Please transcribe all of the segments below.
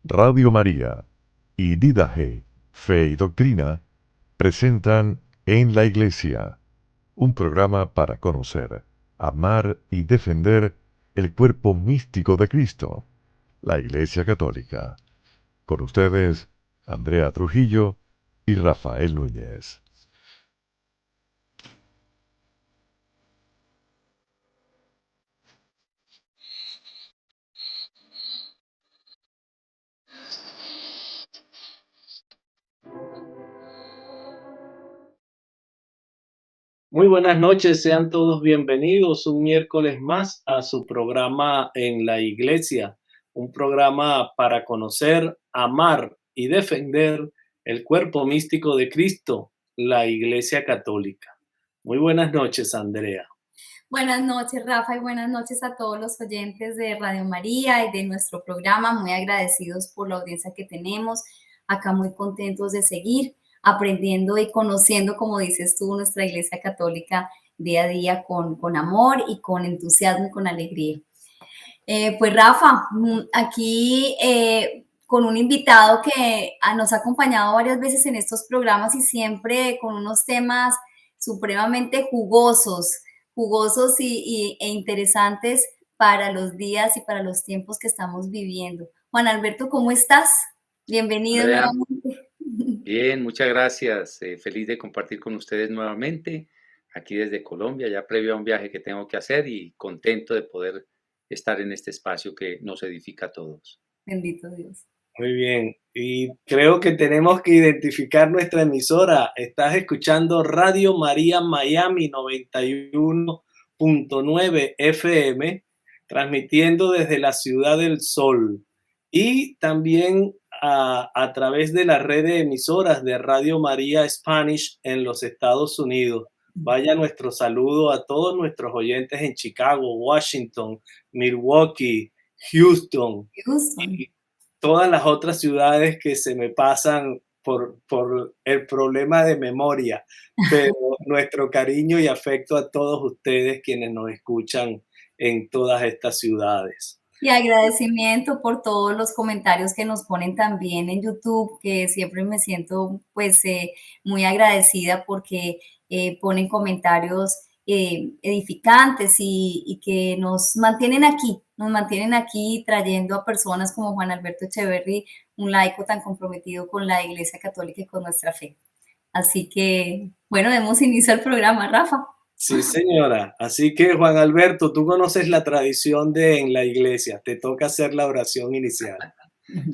Radio María y Didaje, Fe y Doctrina, presentan En la Iglesia, un programa para conocer, amar y defender el cuerpo místico de Cristo, la Iglesia Católica. Con ustedes, Andrea Trujillo y Rafael Núñez. Muy buenas noches, sean todos bienvenidos un miércoles más a su programa En la Iglesia, un programa para conocer, amar y defender el cuerpo místico de Cristo, la Iglesia Católica. Muy buenas noches, Andrea. Buenas noches, Rafa, y buenas noches a todos los oyentes de Radio María y de nuestro programa. Muy agradecidos por la audiencia que tenemos. Acá muy contentos de seguir aprendiendo y conociendo, como dices tú, nuestra Iglesia Católica día a día con amor y con entusiasmo y con alegría. Pues Rafa, aquí con un invitado que nos ha acompañado varias veces en estos programas y siempre con unos temas supremamente jugosos e interesantes para los días y para los tiempos que estamos viviendo. Juan Alberto, ¿cómo estás? Bienvenido Andrea, nuevamente. bien, muchas gracias. Feliz de compartir con ustedes nuevamente aquí desde Colombia, ya previo a un viaje que tengo que hacer y contento de poder estar en este espacio que nos edifica a todos. Bendito Dios. Muy bien, y creo que tenemos que identificar nuestra emisora. Estás escuchando Radio María Miami 91.9 FM, transmitiendo desde la Ciudad del Sol y también a través de la red de emisoras de Radio María Spanish en los Estados Unidos. Vaya nuestro saludo a todos nuestros oyentes en Chicago, Washington, Milwaukee, Houston Houston. y todas las otras ciudades que se me pasan por el problema de memoria, pero nuestro cariño y afecto a todos ustedes quienes nos escuchan en todas estas ciudades. Y agradecimiento por todos los comentarios que nos ponen también en YouTube, que siempre me siento pues muy agradecida porque ponen comentarios edificantes y que nos mantienen aquí trayendo a personas como Juan Alberto Echeverry, un laico tan comprometido con la Iglesia Católica y con nuestra fe. Así que, bueno, demos inicio al programa, Rafa. Sí, señora. Así que, Juan Alberto, tú conoces la tradición de en la iglesia. Te toca hacer la oración inicial.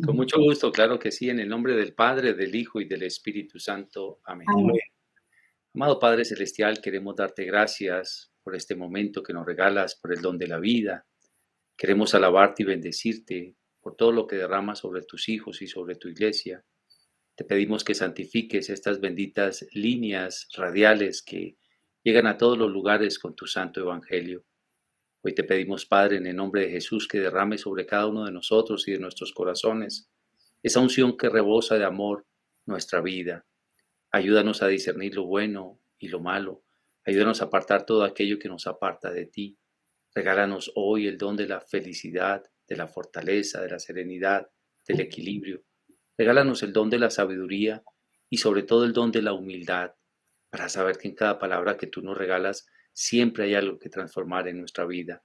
Con mucho gusto, claro que sí, en el nombre del Padre, del Hijo y del Espíritu Santo. Amén. Amén. Amén. Amado Padre Celestial, queremos darte gracias por este momento que nos regalas, por el don de la vida. Queremos alabarte y bendecirte por todo lo que derramas sobre tus hijos y sobre tu iglesia. Te pedimos que santifiques estas benditas líneas radiales que llegan a todos los lugares con tu santo evangelio. Hoy te pedimos, Padre, en el nombre de Jesús, que derrame sobre cada uno de nosotros y de nuestros corazones esa unción que rebosa de amor nuestra vida. Ayúdanos a discernir lo bueno y lo malo. Ayúdanos a apartar todo aquello que nos aparta de ti. Regálanos hoy el don de la felicidad, de la fortaleza, de la serenidad, del equilibrio. Regálanos el don de la sabiduría y sobre todo el don de la humildad, para saber que en cada palabra que tú nos regalas siempre hay algo que transformar en nuestra vida.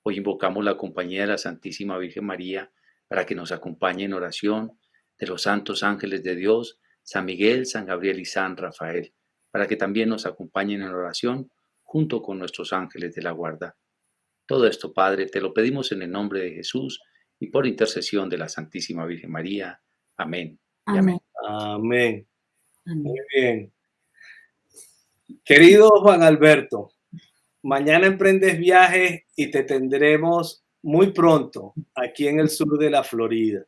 Hoy invocamos la compañía de la Santísima Virgen María para que nos acompañe en oración, de los santos ángeles de Dios, San Miguel, San Gabriel y San Rafael, para que también nos acompañen en oración junto con nuestros ángeles de la guarda. Todo esto, Padre, te lo pedimos en el nombre de Jesús y por intercesión de la Santísima Virgen María. Amén y Amén. amén. Amén. Muy Amén. bien. Querido Juan Alberto, mañana emprendes viajes y te tendremos muy pronto aquí en el sur de la Florida,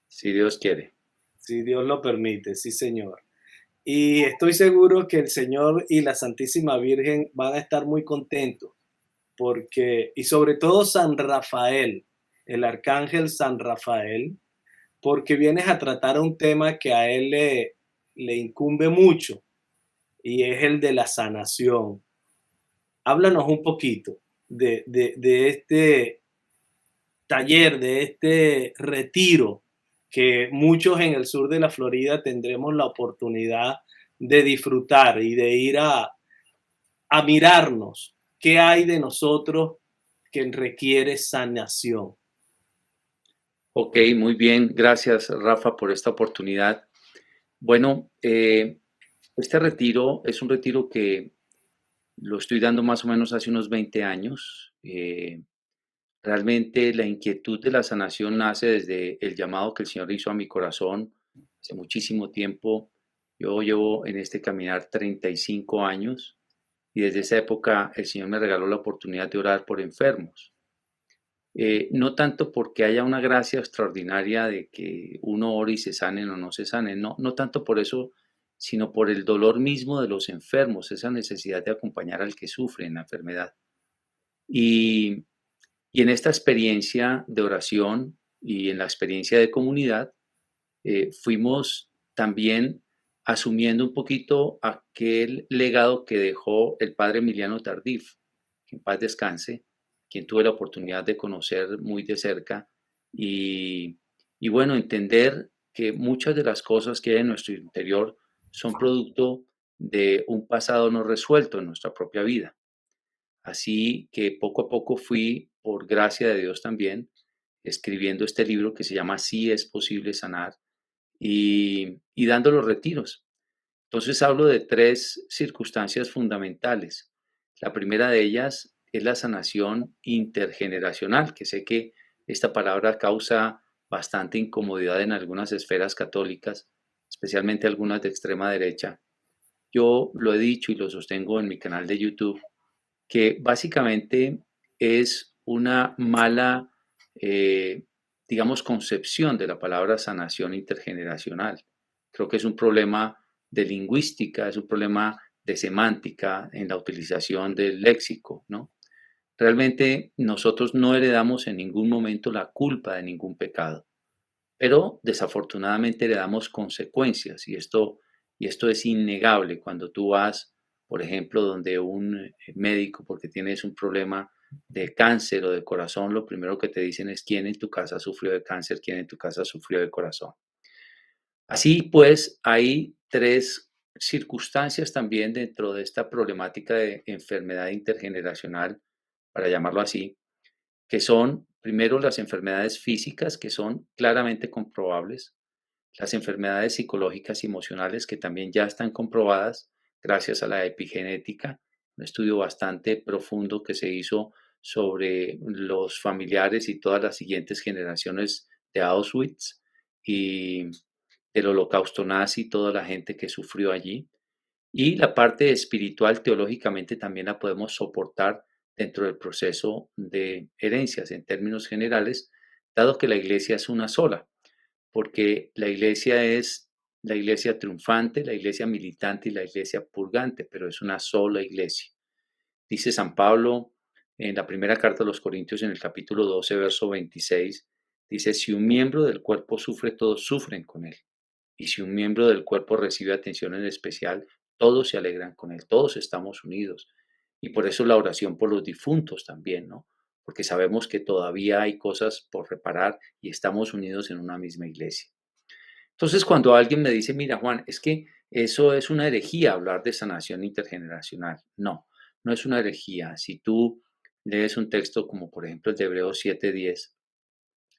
Si Dios quiere. si Dios lo permite, sí, señor. Y estoy seguro que el Señor y la Santísima Virgen van a estar muy contentos porque, y sobre todo San Rafael, el arcángel San Rafael, porque vienes a tratar un tema que a él le incumbe mucho y es el de la sanación. Háblanos un poquito de este taller, de este retiro que muchos en el sur de la Florida tendremos la oportunidad de disfrutar y de ir a mirarnos qué hay de nosotros que requiere sanación. Ok, muy bien. Gracias, Rafa, por esta oportunidad. Bueno, este retiro es un retiro que lo estoy dando más o menos hace unos 20 años. Realmente la inquietud de la sanación nace desde el llamado que el Señor hizo a mi corazón hace muchísimo tiempo. Yo llevo en este caminar 35 años y desde esa época el Señor me regaló la oportunidad de orar por enfermos. No tanto porque haya una gracia extraordinaria de que uno ore y se sanen o no se sanen, no, no tanto por eso, sino por el dolor mismo de los enfermos, esa necesidad de acompañar al que sufre en la enfermedad. Y, y en esta experiencia de oración y en la experiencia de comunidad, fuimos también asumiendo un poquito aquel legado que dejó el padre Emiliano Tardif, que en paz descanse, quien tuve la oportunidad de conocer muy de cerca y, y bueno, entender que muchas de las cosas que hay en nuestro interior son producto de un pasado no resuelto en nuestra propia vida. Así que poco a poco fui, por gracia de Dios también, escribiendo este libro que se llama Sí es posible sanar y dando los retiros. Entonces hablo de tres circunstancias fundamentales. La primera de ellas es la sanación intergeneracional, que sé que esta palabra causa bastante incomodidad en algunas esferas católicas, especialmente algunas de extrema derecha. Yo lo he dicho y lo sostengo en mi canal de YouTube, que básicamente es una mala, eh, digamos, concepción de la palabra sanación intergeneracional. Creo que es un problema de lingüística, es un problema de semántica en la utilización del léxico, ¿no? Realmente nosotros no heredamos en ningún momento la culpa de ningún pecado, pero desafortunadamente heredamos consecuencias y esto es innegable cuando tú vas, por ejemplo, donde un médico porque tienes un problema de cáncer o de corazón, lo primero que te dicen es quién en tu casa sufrió de cáncer, quién en tu casa sufrió de corazón. Así pues, hay tres circunstancias también dentro de esta problemática de enfermedad intergeneracional, para llamarlo así, que son, primero, las enfermedades físicas, que son claramente comprobables, las enfermedades psicológicas y emocionales, que también ya están comprobadas gracias a la epigenética, un estudio bastante profundo que se hizo sobre los familiares y todas las siguientes generaciones de Auschwitz y del holocausto nazi, toda la gente que sufrió allí. Y la parte espiritual, teológicamente, también la podemos soportar dentro del proceso de herencias en términos generales, dado que la iglesia es una sola, porque la iglesia es la iglesia triunfante, la iglesia militante y la iglesia purgante, pero es una sola iglesia. Dice San Pablo en la primera carta a los Corintios en el capítulo 12, verso 26, dice, si un miembro del cuerpo sufre, todos sufren con él. Y si un miembro del cuerpo recibe atención en especial, todos se alegran con él, todos estamos unidos. Y por eso la oración por los difuntos también, ¿no? Porque sabemos que todavía hay cosas por reparar y estamos unidos en una misma iglesia. Entonces, cuando alguien me dice, mira, Juan, es que eso es una herejía hablar de sanación intergeneracional. No, no es una herejía. Si tú lees un texto como por ejemplo el de Hebreos 7:10,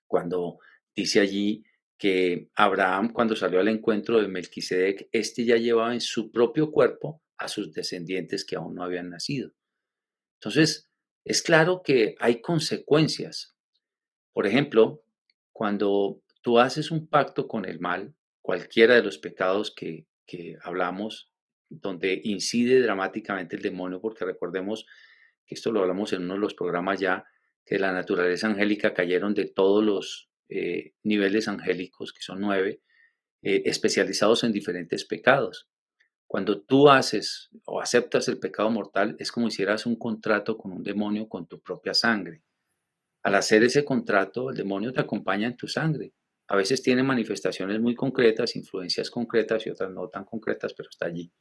cuando dice allí que Abraham, cuando salió al encuentro de Melquisedec, este ya llevaba en su propio cuerpo a sus descendientes que aún no habían nacido. Entonces, es claro que hay consecuencias. Por ejemplo, cuando tú haces un pacto con el mal, cualquiera de los pecados que hablamos, donde incide dramáticamente el demonio, porque recordemos que esto lo hablamos en uno de los programas ya, que la naturaleza angélica cayeron de todos los niveles angélicos, que son 9, especializados en diferentes pecados. Cuando tú haces o aceptas el pecado mortal, es como si hicieras un contrato con un demonio con tu propia sangre. Al hacer ese contrato, el demonio te acompaña en tu sangre. A veces tiene manifestaciones muy concretas, influencias concretas y otras no tan concretas, pero está allí.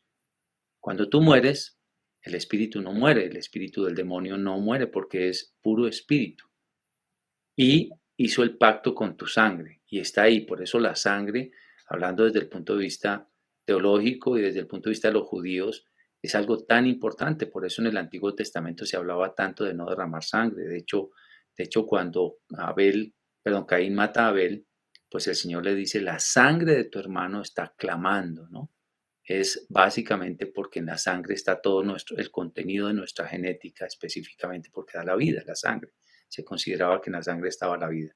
Cuando tú mueres, el espíritu no muere, el espíritu del demonio no muere porque es puro espíritu. Y hizo el pacto con tu sangre y está ahí. Por eso la sangre, hablando desde el punto de vista teológico y desde el punto de vista de los judíos, es algo tan importante. Por eso en el Antiguo Testamento se hablaba tanto de no derramar sangre. De hecho, cuando Caín mata a Abel, pues el Señor le dice, la sangre de tu hermano está clamando, ¿no? Es básicamente porque en la sangre está todo el contenido de nuestra genética, específicamente porque da la vida, la sangre. Se consideraba que en la sangre estaba la vida.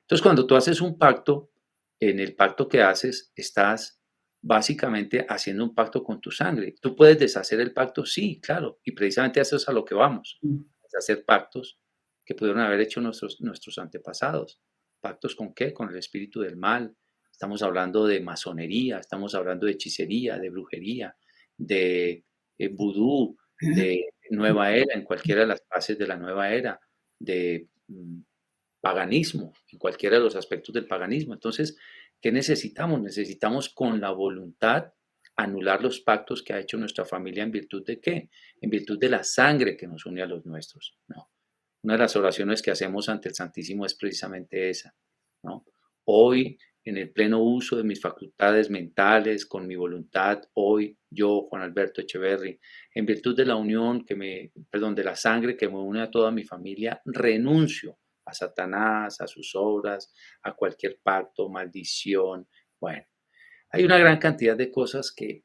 Entonces, cuando tú haces un pacto, en el pacto que haces, estás básicamente haciendo un pacto con tu sangre. ¿Tú puedes deshacer el pacto? Sí, claro. Y precisamente eso es a lo que vamos. Hacer pactos que pudieron haber hecho nuestros antepasados. ¿Pactos con qué? Con el espíritu del mal. Estamos hablando de masonería, estamos hablando de hechicería, de brujería, de vudú, de nueva era, en cualquiera de las fases de la nueva era, de paganismo, en cualquiera de los aspectos del paganismo. Entonces, ¿qué necesitamos? Necesitamos con la voluntad anular los pactos que ha hecho nuestra familia en virtud de qué? En virtud de la sangre que nos une a los nuestros, ¿no? Una de las oraciones que hacemos ante el Santísimo es precisamente esa, ¿no? Hoy, en el pleno uso de mis facultades mentales, con mi voluntad, hoy yo, Juan Alberto Echeverry, en virtud de la unión de la sangre que me une a toda mi familia, renuncio a Satanás, a sus obras, a cualquier pacto, maldición. Bueno, hay una gran cantidad de cosas que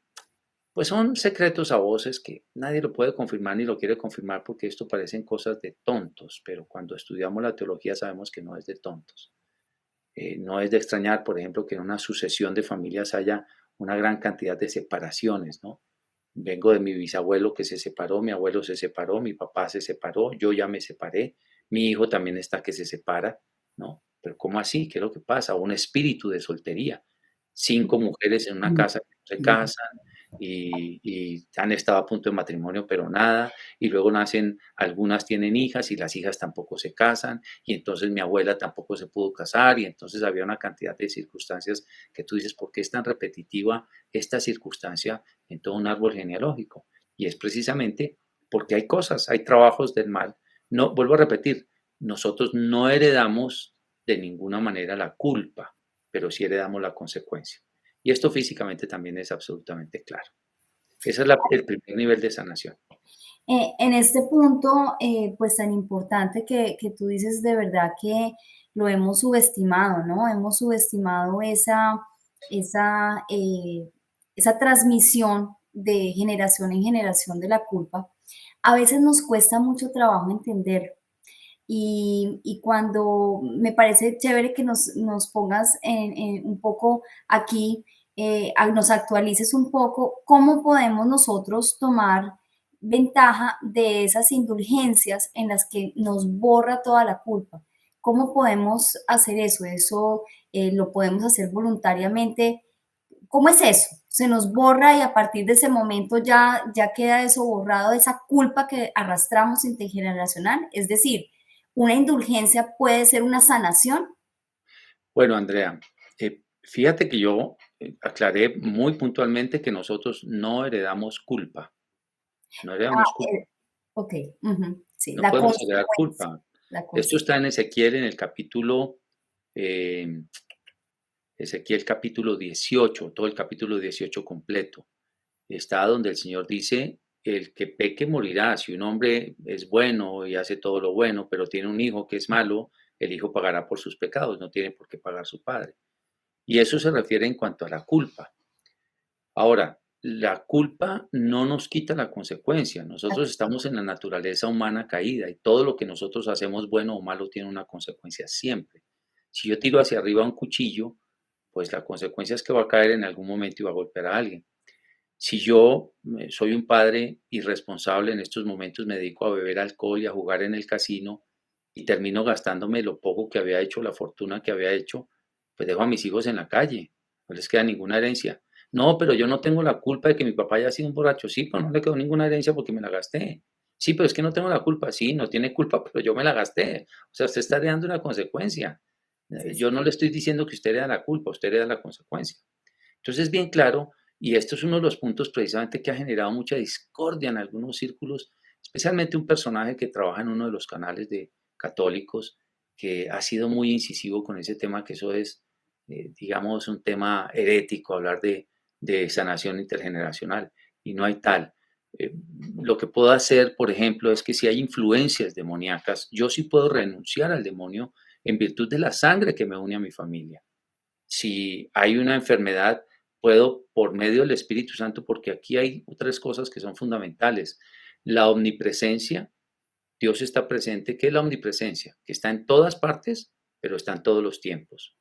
pues son secretos a voces que nadie lo puede confirmar ni lo quiere confirmar porque esto parecen cosas de tontos, pero cuando estudiamos la teología sabemos que no es de tontos. No es de extrañar, por ejemplo, que en una sucesión de familias haya una gran cantidad de separaciones, ¿no? Vengo de mi bisabuelo que se separó, mi abuelo se separó, mi papá se separó, yo ya me separé, mi hijo también está que se separa, ¿no? Pero ¿cómo así? ¿Qué es lo que pasa? Un espíritu de soltería. 5 mujeres en una casa que no se casan y han estado a punto de matrimonio, pero nada, y luego algunas tienen hijas y las hijas tampoco se casan, y entonces mi abuela tampoco se pudo casar, y entonces había una cantidad de circunstancias que tú dices, ¿por qué es tan repetitiva esta circunstancia en todo un árbol genealógico? Y es precisamente porque hay trabajos del mal. No, vuelvo a repetir, nosotros no heredamos de ninguna manera la culpa, pero sí heredamos la consecuencia. Y esto físicamente también es absolutamente claro. Ese es el primer nivel de sanación. En este punto, pues tan importante que tú dices, de verdad que lo hemos subestimado, ¿no? Hemos subestimado esa, eh, esa transmisión de generación en generación de la culpa. A veces nos cuesta mucho trabajo entenderlo. Y cuando me parece chévere que nos pongas un poco aquí, nos actualices un poco, cómo podemos nosotros tomar ventaja de esas indulgencias en las que nos borra toda la culpa. ¿Cómo podemos hacer eso? ¿Eso lo podemos hacer voluntariamente? ¿Cómo es eso? Se nos borra y a partir de ese momento ya queda eso borrado, esa culpa que arrastramos intergeneracional. Es decir, una indulgencia puede ser una sanación. Bueno, Andrea, fíjate que yo aclaré muy puntualmente que nosotros no heredamos culpa. No heredamos culpa. Ok, sí, No la podemos heredar consecuencia. culpa. La Esto consecuencia. está en Ezequiel en el capítulo Ezequiel capítulo 18, todo el capítulo 18 completo. Está donde el Señor dice, el que peque morirá. Si un hombre es bueno y hace todo lo bueno, pero tiene un hijo que es malo, el hijo pagará por sus pecados, no tiene por qué pagar su padre. Y eso se refiere en cuanto a la culpa. Ahora, la culpa no nos quita la consecuencia. Nosotros estamos en la naturaleza humana caída y todo lo que nosotros hacemos bueno o malo tiene una consecuencia siempre. Si yo tiro hacia arriba un cuchillo, pues la consecuencia es que va a caer en algún momento y va a golpear a alguien. Si yo soy un padre irresponsable en estos momentos, me dedico a beber alcohol y a jugar en el casino y termino gastándome lo poco que había hecho, la fortuna que había hecho, pues dejo a mis hijos en la calle, no les queda ninguna herencia. No, pero yo no tengo la culpa de que mi papá haya sido un borracho. Sí, pero no le quedó ninguna herencia porque me la gasté. Sí, pero es que no tengo la culpa. Sí, no tiene culpa, pero yo me la gasté. O sea, usted está heredando una consecuencia. Sí, sí. Yo no le estoy diciendo que usted hereda la culpa, usted hereda la consecuencia. Entonces, es bien claro, y esto es uno de los puntos precisamente que ha generado mucha discordia en algunos círculos, especialmente un personaje que trabaja en uno de los canales de católicos, que ha sido muy incisivo con ese tema, que eso es, digamos, un tema herético, hablar de sanación intergeneracional, y no hay tal. Eh, lo que puedo hacer, por ejemplo, es que si hay influencias demoníacas, yo sí puedo renunciar al demonio en virtud de la sangre que me une a mi familia. Si hay una enfermedad, puedo por medio del Espíritu Santo, porque aquí hay otras cosas que son fundamentales. La omnipresencia, Dios está presente. ¿Qué es la omnipresencia? Que está en todas partes, pero está en todos los tiempos.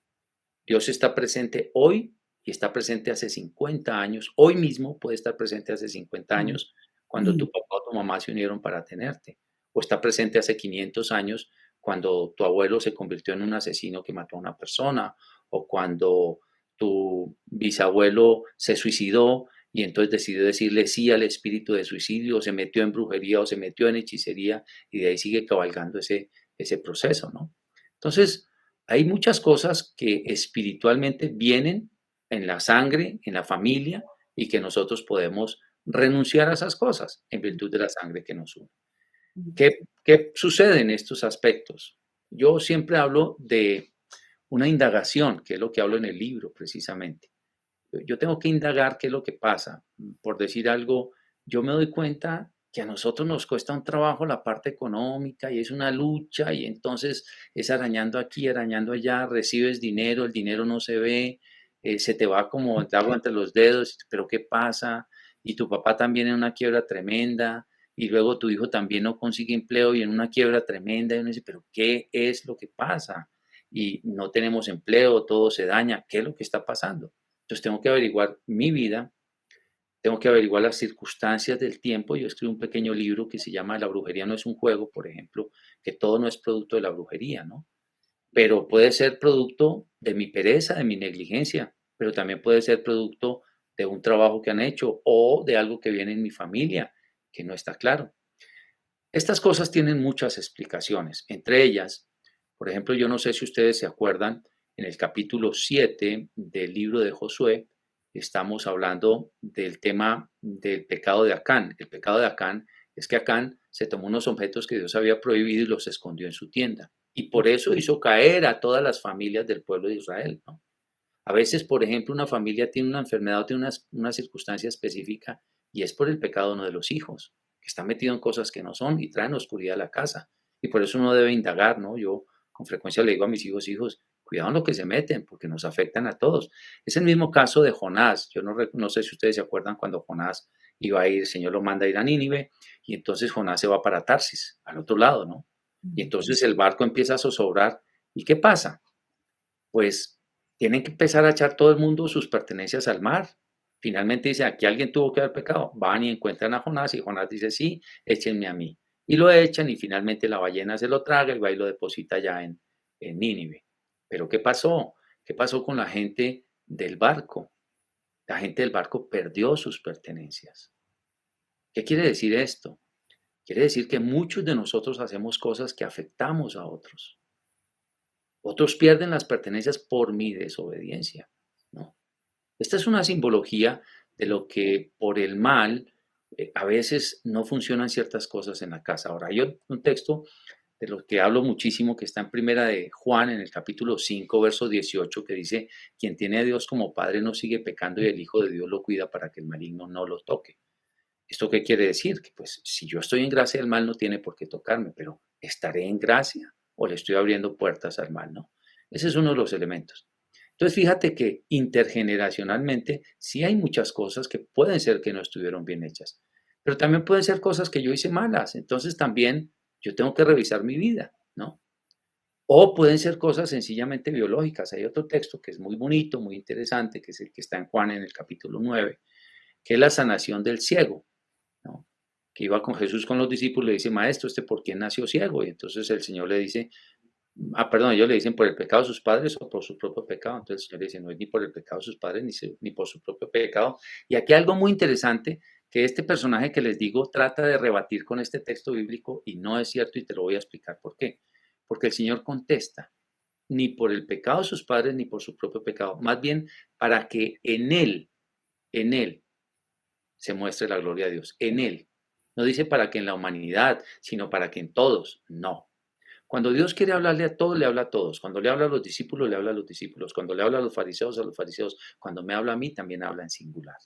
Dios está presente hoy y está presente hace 50 años. Hoy mismo puede estar presente hace 50 años cuando tu papá o tu mamá se unieron para tenerte. O está presente hace 500 años cuando tu abuelo se convirtió en un asesino que mató a una persona. O cuando tu bisabuelo se suicidó y entonces decidió decirle sí al espíritu de suicidio, o se metió en brujería o se metió en hechicería, y de ahí sigue cabalgando ese proceso, ¿no? Entonces, hay muchas cosas que espiritualmente vienen en la sangre, en la familia, y que nosotros podemos renunciar a esas cosas en virtud de la sangre que nos une. ¿Qué sucede en estos aspectos? Yo siempre hablo de una indagación, que es lo que hablo en el libro precisamente. Yo tengo que indagar qué es lo que pasa. Por decir algo, yo me doy cuenta que a nosotros nos cuesta un trabajo la parte económica y es una lucha, y entonces es arañando aquí, arañando allá, recibes dinero, el dinero no se ve, se te va como el agua entre los dedos, pero ¿qué pasa? Y tu papá también en una quiebra tremenda, y luego tu hijo también no consigue empleo y en una quiebra tremenda, y uno dice, pero ¿qué es lo que pasa? Y no tenemos empleo, todo se daña, ¿qué es lo que está pasando? Entonces tengo que averiguar mi vida, tengo que averiguar las circunstancias del tiempo. Yo escribo un pequeño libro que se llama La brujería no es un juego, por ejemplo, que todo no es producto de la brujería, ¿no? Pero puede ser producto de mi pereza, de mi negligencia, pero también puede ser producto de un trabajo que han hecho o de algo que viene en mi familia, que no está claro. Estas cosas tienen muchas explicaciones, entre ellas, por ejemplo, yo no sé si ustedes se acuerdan, en el capítulo 7 del libro de Josué, estamos hablando del tema del pecado de Acán. El pecado de Acán es que Acán se tomó unos objetos que Dios había prohibido y los escondió en su tienda. Y por eso hizo caer a todas las familias del pueblo de Israel, ¿no? A veces, por ejemplo, una familia tiene una enfermedad o tiene una circunstancia específica y es por el pecado uno de los hijos, que está metido en cosas que no son y traen oscuridad a la casa. Y por eso uno debe indagar, ¿no? Yo con frecuencia le digo a mis hijos, cuidado en lo que se meten, porque nos afectan a todos. Es el mismo caso de Jonás. Yo no sé si ustedes se acuerdan cuando Jonás iba a ir, el Señor lo manda a ir a Nínive, y entonces Jonás se va para Tarsis, al otro lado, ¿no? Y entonces el barco empieza a zozobrar. ¿Y qué pasa? Pues tienen que empezar a echar todo el mundo sus pertenencias al mar. Finalmente dice, aquí alguien tuvo que haber pecado. Van y encuentran a Jonás y Jonás dice, sí, échenme a mí. Y lo echan y finalmente la ballena se lo traga y va y lo deposita ya en Nínive. Pero ¿qué pasó? ¿Qué pasó con la gente del barco? La gente del barco perdió sus pertenencias. ¿Qué quiere decir esto? Quiere decir que muchos de nosotros hacemos cosas que afectamos a otros. Otros pierden las pertenencias por mi desobediencia, ¿no? Esta es una simbología de lo que por el mal a veces no funcionan ciertas cosas en la casa. Ahora, hay un texto de lo que hablo muchísimo que está en Primera de Juan, en el capítulo 5, verso 18, que dice, quien tiene a Dios como Padre no sigue pecando y el Hijo de Dios lo cuida para que el maligno no lo toque. ¿Esto qué quiere decir? Que pues si yo estoy en gracia, el mal no tiene por qué tocarme, pero ¿estaré en gracia o le estoy abriendo puertas al mal, no? Ese es uno de los elementos. Entonces, fíjate que intergeneracionalmente sí hay muchas cosas que pueden ser que no estuvieron bien hechas, pero también pueden ser cosas que yo hice malas. Entonces, también yo tengo que revisar mi vida, ¿no? O pueden ser cosas sencillamente biológicas. Hay otro texto que es muy bonito, muy interesante, que es el que está en Juan en el capítulo 9, que es la sanación del ciego, ¿no? Que iba con Jesús con los discípulos y le dice, maestro, ¿por qué nació ciego? Y entonces el Señor le dice, perdón, ellos le dicen por el pecado de sus padres o por su propio pecado. Entonces el Señor le dice, no es ni por el pecado de sus padres ni por su propio pecado. Y aquí hay algo muy interesante que este personaje que les digo trata de rebatir con este texto bíblico y no es cierto, y te lo voy a explicar por qué. Porque el Señor contesta, ni por el pecado de sus padres ni por su propio pecado, más bien para que en Él se muestre la gloria de Dios, en Él. No dice para que en la humanidad, sino para que en todos, no. Cuando Dios quiere hablarle a todos, le habla a todos. Cuando le habla a los discípulos, le habla a los discípulos. Cuando le habla a los fariseos, a los fariseos. Cuando me habla a mí, también habla en singular.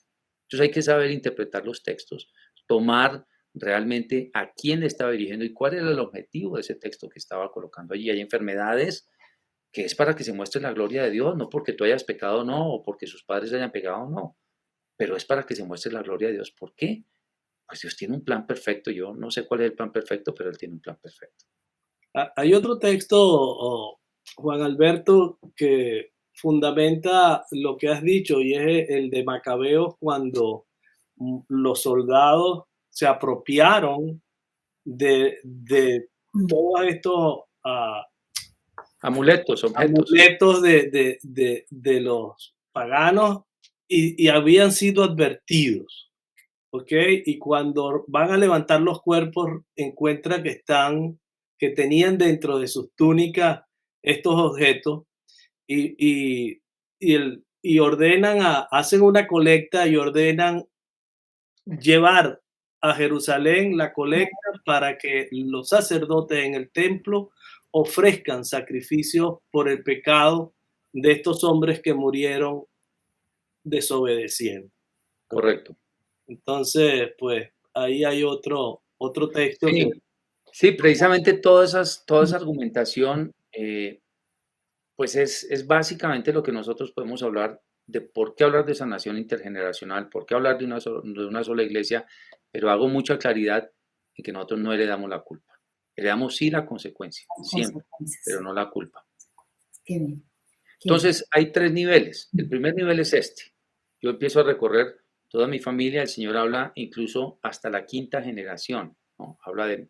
Entonces hay que saber interpretar los textos, tomar realmente a quién le estaba dirigiendo y cuál era el objetivo de ese texto que estaba colocando allí. Hay enfermedades que es para que se muestre la gloria de Dios, no porque tú hayas pecado o no, o porque sus padres hayan pecado o no, pero es para que se muestre la gloria de Dios. ¿Por qué? Pues Dios tiene un plan perfecto. Yo no sé cuál es el plan perfecto, pero Él tiene un plan perfecto. Hay otro texto, Juan Alberto, que fundamenta lo que has dicho y es el de Macabeos cuando los soldados se apropiaron de todos estos Amuletos, objetos. amuletos de los paganos y habían sido advertidos, ¿ok? Y cuando van a levantar los cuerpos, encuentran que tenían dentro de sus túnicas estos objetos y, y, y ordenan, hacen una colecta y ordenan llevar a Jerusalén la colecta para que los sacerdotes en el templo ofrezcan sacrificios por el pecado de estos hombres que murieron desobedeciendo. Correcto. Entonces, pues ahí hay otro texto que... Sí, sí, precisamente toda esa argumentación, pues es básicamente lo que nosotros podemos hablar de por qué hablar de sanación intergeneracional, por qué hablar de una sola iglesia, pero hago mucha claridad en que nosotros no heredamos la culpa. Heredamos sí la consecuencia, siempre, pero no la culpa. Qué bien. Entonces, hay 3 niveles. El primer nivel es este. Yo empiezo a recorrer toda mi familia, el Señor habla incluso hasta la quinta generación, ¿no? Habla de,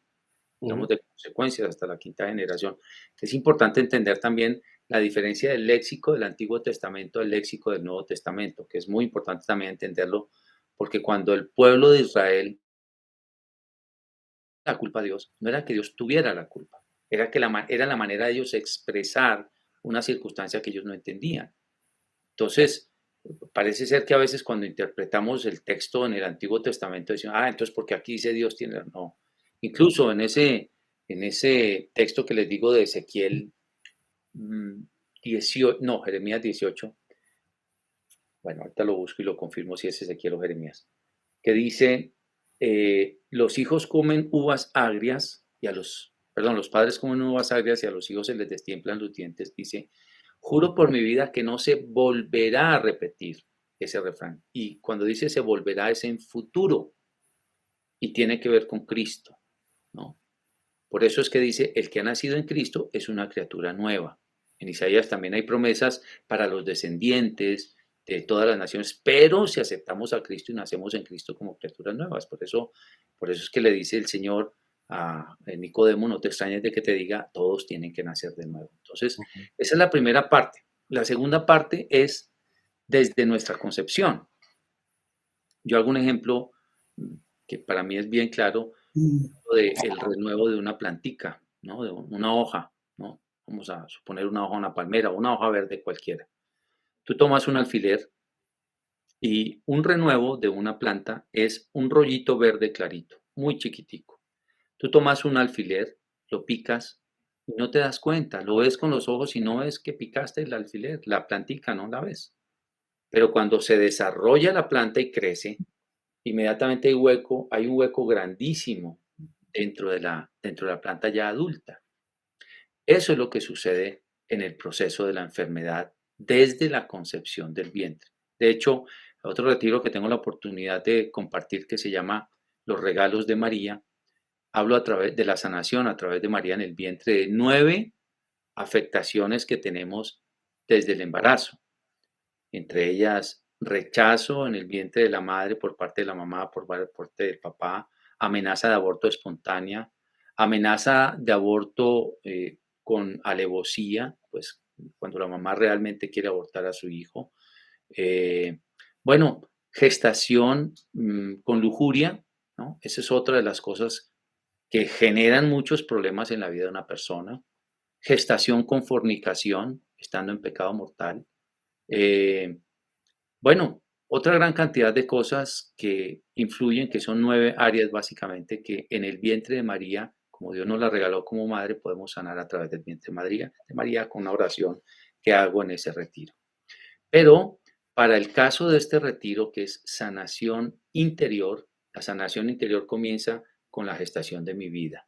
digamos, de consecuencias hasta la quinta generación. Es importante entender también la diferencia del léxico del Antiguo Testamento al léxico del Nuevo Testamento, que es muy importante también entenderlo, porque cuando el pueblo de Israel, la culpa a Dios, no era que Dios tuviera la culpa, era que era la manera de ellos expresar una circunstancia que ellos no entendían. Entonces, parece ser que a veces cuando interpretamos el texto en el Antiguo Testamento decimos, entonces porque aquí dice Dios tiene, no. Incluso en ese texto que les digo de Ezequiel 18, no, Jeremías 18, bueno, ahorita lo busco y lo confirmo si es Ezequiel o Jeremías, que dice, los hijos comen uvas agrias y los padres comen uvas agrias y a los hijos se les destiemplan los dientes, dice, juro por mi vida que no se volverá a repetir ese refrán. Y cuando dice se volverá es en futuro y tiene que ver con Cristo, ¿no? Por eso es que dice, el que ha nacido en Cristo es una criatura nueva. En Isaías también hay promesas para los descendientes de todas las naciones, pero si aceptamos a Cristo y nacemos en Cristo como criaturas nuevas. Por eso es que le dice el Señor a Nicodemo, no te extrañes de que te diga, todos tienen que nacer de nuevo. Entonces, esa es la primera parte. La segunda parte es desde nuestra concepción. Yo hago un ejemplo que para mí es bien claro, de el renuevo de una plantica, ¿no? De una hoja, ¿no? Vamos a suponer una hoja, una palmera, una hoja verde cualquiera. Tú tomas un alfiler y un renuevo de una planta es un rollito verde clarito, muy chiquitico. Tú tomas un alfiler, lo picas y no te das cuenta, lo ves con los ojos y no ves que picaste el alfiler, la plantica no la ves. Pero cuando se desarrolla la planta y crece, inmediatamente hay un hueco grandísimo dentro de la planta ya adulta. Eso es lo que sucede en el proceso de la enfermedad desde la concepción del vientre. De hecho, otro retiro que tengo la oportunidad de compartir que se llama Los regalos de María, hablo a través de la sanación a través de María en el vientre de 9 afectaciones que tenemos desde el embarazo. Entre ellas, rechazo en el vientre de la madre por parte de la mamá, por parte del papá, amenaza de aborto espontánea, amenaza de aborto con alevosía, pues cuando la mamá realmente quiere abortar a su hijo. Bueno, gestación con lujuria, ¿no? Esa es otra de las cosas que generan muchos problemas en la vida de una persona. Gestación con fornicación, estando en pecado mortal. Bueno, otra gran cantidad de cosas que influyen, que son 9 áreas básicamente, que en el vientre de María como Dios nos la regaló como madre, podemos sanar a través del vientre de María con una oración que hago en ese retiro. Pero para el caso de este retiro, que es sanación interior, la sanación interior comienza con la gestación de mi vida.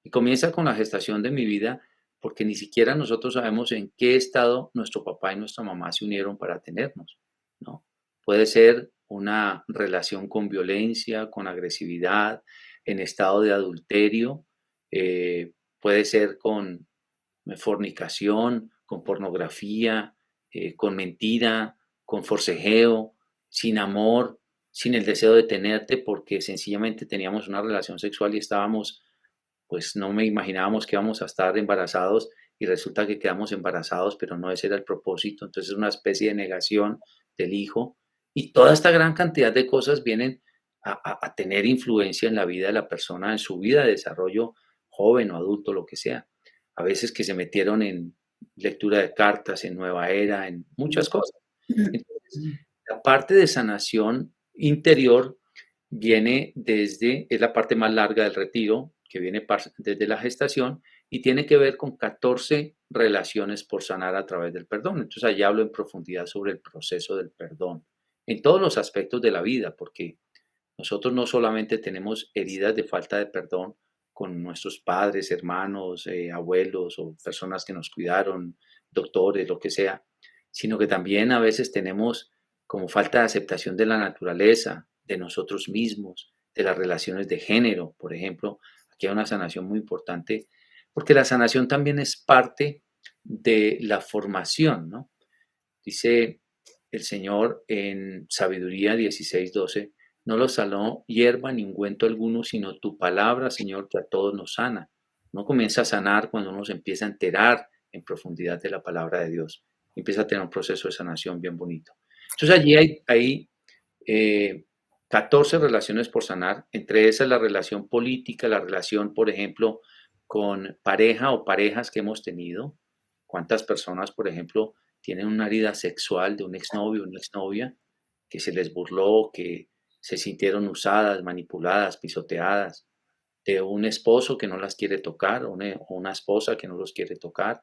Y comienza con la gestación de mi vida porque ni siquiera nosotros sabemos en qué estado nuestro papá y nuestra mamá se unieron para tenernos, ¿no? Puede ser una relación con violencia, con agresividad, en estado de adulterio, puede ser con fornicación, con pornografía, con mentira, con forcejeo, sin amor, sin el deseo de tenerte, porque sencillamente teníamos una relación sexual y estábamos, pues no me imaginábamos que íbamos a estar embarazados y resulta que quedamos embarazados, pero no ese era el propósito. Entonces es una especie de negación del hijo. Y toda esta gran cantidad de cosas vienen a tener influencia en la vida de la persona, en su vida de desarrollo joven o adulto, lo que sea. A veces que se metieron en lectura de cartas, en Nueva Era, en muchas cosas. Entonces, la parte de sanación interior viene desde, es la parte más larga del retiro, que viene desde la gestación y tiene que ver con 14 relaciones por sanar a través del perdón. Entonces, allá hablo en profundidad sobre el proceso del perdón, en todos los aspectos de la vida, porque nosotros no solamente tenemos heridas de falta de perdón con nuestros padres, hermanos, abuelos o personas que nos cuidaron, doctores, lo que sea, sino que también a veces tenemos como falta de aceptación de la naturaleza, de nosotros mismos, de las relaciones de género, por ejemplo. Aquí hay una sanación muy importante, porque la sanación también es parte de la formación, ¿no? Dice el Señor en Sabiduría 16:12, no los sanó hierba ni ungüento alguno, sino tu palabra, Señor, que a todos nos sana. Uno comienza a sanar cuando uno se empieza a enterar en profundidad de la palabra de Dios. Empieza a tener un proceso de sanación bien bonito. Entonces allí hay 14 relaciones por sanar, entre esas la relación política, la relación, por ejemplo, con pareja o parejas que hemos tenido. ¿Cuántas personas, por ejemplo, tienen una herida sexual de un exnovio o una exnovia que se les burló, que se sintieron usadas, manipuladas, pisoteadas, de un esposo que no las quiere tocar o una esposa que no los quiere tocar?